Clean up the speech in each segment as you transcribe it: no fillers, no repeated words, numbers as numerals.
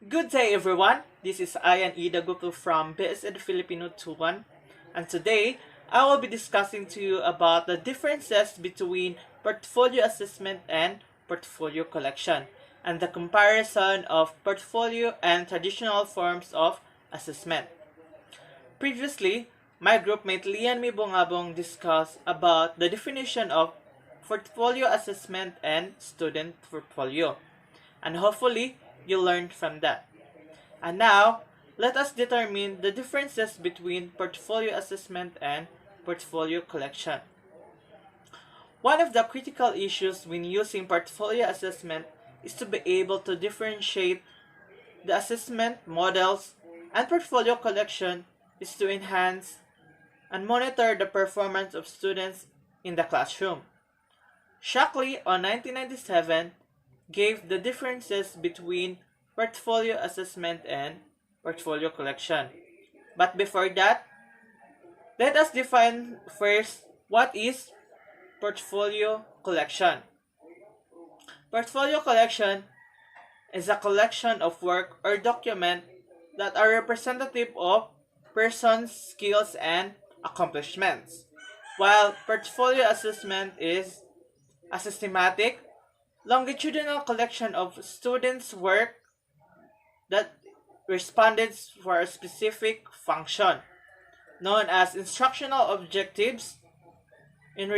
Good day everyone, this is Ayan Ida Gupil from BSED Filipino 21, and today I will be discussing to you about the differences between portfolio assessment and portfolio collection and the comparison of portfolio and traditional forms of assessment. Previously, my groupmate Lian Mibongabong discussed about the definition of portfolio assessment and student portfolio, and hopefully you learned from that. And now, let us determine the differences between portfolio assessment and portfolio collection. One of the critical issues when using portfolio assessment is to be able to differentiate the assessment models, and portfolio collection is to enhance and monitor the performance of students in the classroom. Shockley on 1997 gave the differences between portfolio assessment and portfolio collection. But before that, let us define first what is portfolio collection. Portfolio collection is a collection of work or document that are representative of persons' skills and accomplishments, while portfolio assessment is a systematic, longitudinal collection of students' work that responded for a specific function, known as instructional objectives in,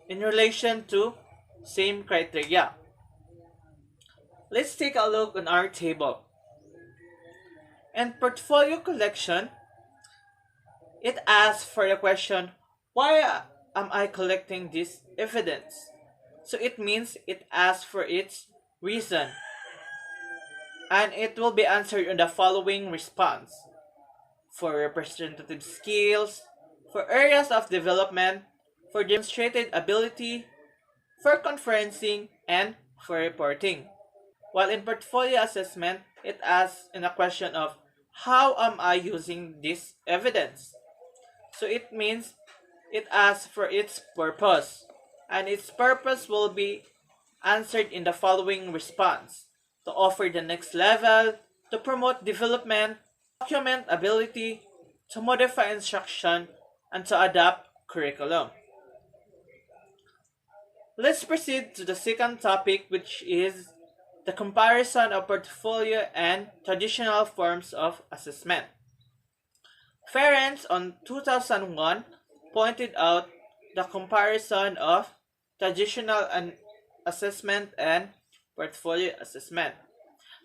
in relation to same criteria. Let's take a look on our table. In portfolio collection, it asks for the question, why am I collecting this evidence? So it means it asks for its reason. And it will be answered in the following response. For representative skills, for areas of development, for demonstrated ability, for conferencing, and for reporting. While in portfolio assessment, it asks in a question of how am I using this evidence? So it means it asks for its purpose, and its purpose will be answered in the following response: to offer the next level, to promote development, document ability, to modify instruction, and to adapt curriculum. Let's proceed to the second topic, which is the comparison of portfolio and traditional forms of assessment. Ferenc on 2001 pointed out the comparison of traditional assessment and portfolio assessment.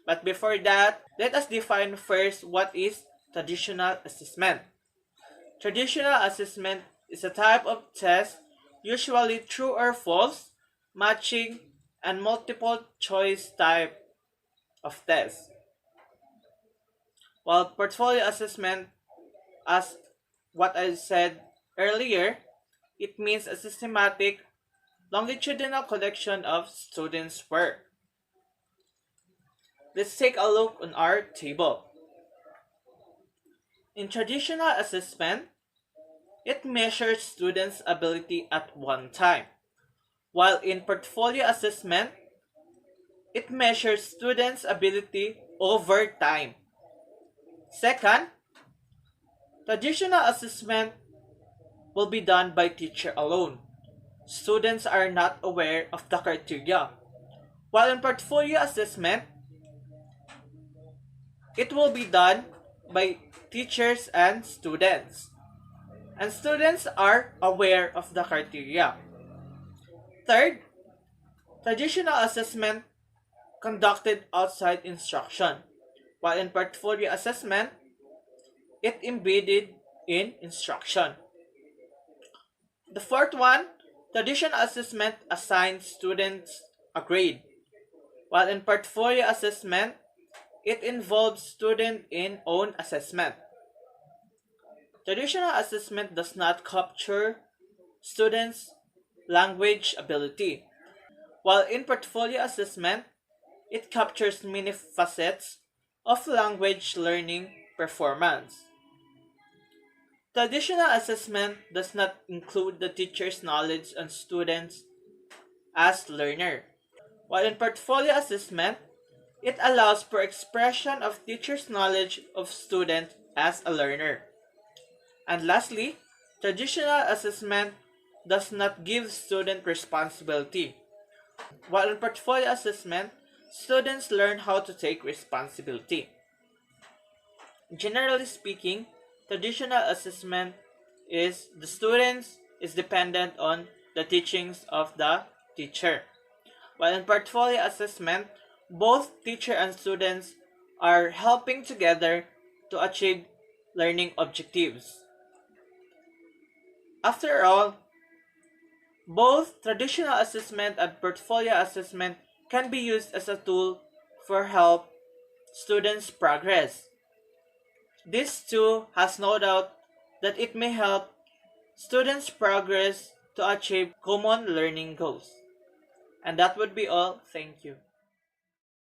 But before that, let us define first what is traditional assessment. Traditional assessment is a type of test, usually true or false, matching, and multiple choice type of test. While portfolio assessment, as what I said earlier, it means a systematic, longitudinal collection of students' work. Let's take a look on our table. In traditional assessment, it measures students' ability at one time, while in portfolio assessment, it measures students' ability over time. Second, traditional assessment will be done by teacher alone. Students are not aware of the criteria. While in portfolio assessment, it will be done by teachers and students. And students are aware of the criteria. Third, traditional assessment conducted outside instruction, while in portfolio assessment, it embedded in instruction. The fourth one, traditional assessment assigns students a grade, while in portfolio assessment, it involves student in own assessment. Traditional assessment does not capture students' language ability, while in portfolio assessment, it captures many facets of language learning performance. Traditional assessment does not include the teacher's knowledge on students as learner, while in portfolio assessment, It allows for expression of teacher's knowledge of student as a learner. And lastly, traditional assessment does not give student responsibility. While in portfolio assessment, students learn how to take responsibility. Generally speaking, traditional assessment is the students is dependent on the teachings of the teacher. While in portfolio assessment, both teacher and students are helping together to achieve learning objectives. After all, both traditional assessment and portfolio assessment can be used as a tool for help students progress. This too has no doubt that it may help students progress to achieve common learning goals. And that would be all. Thank you.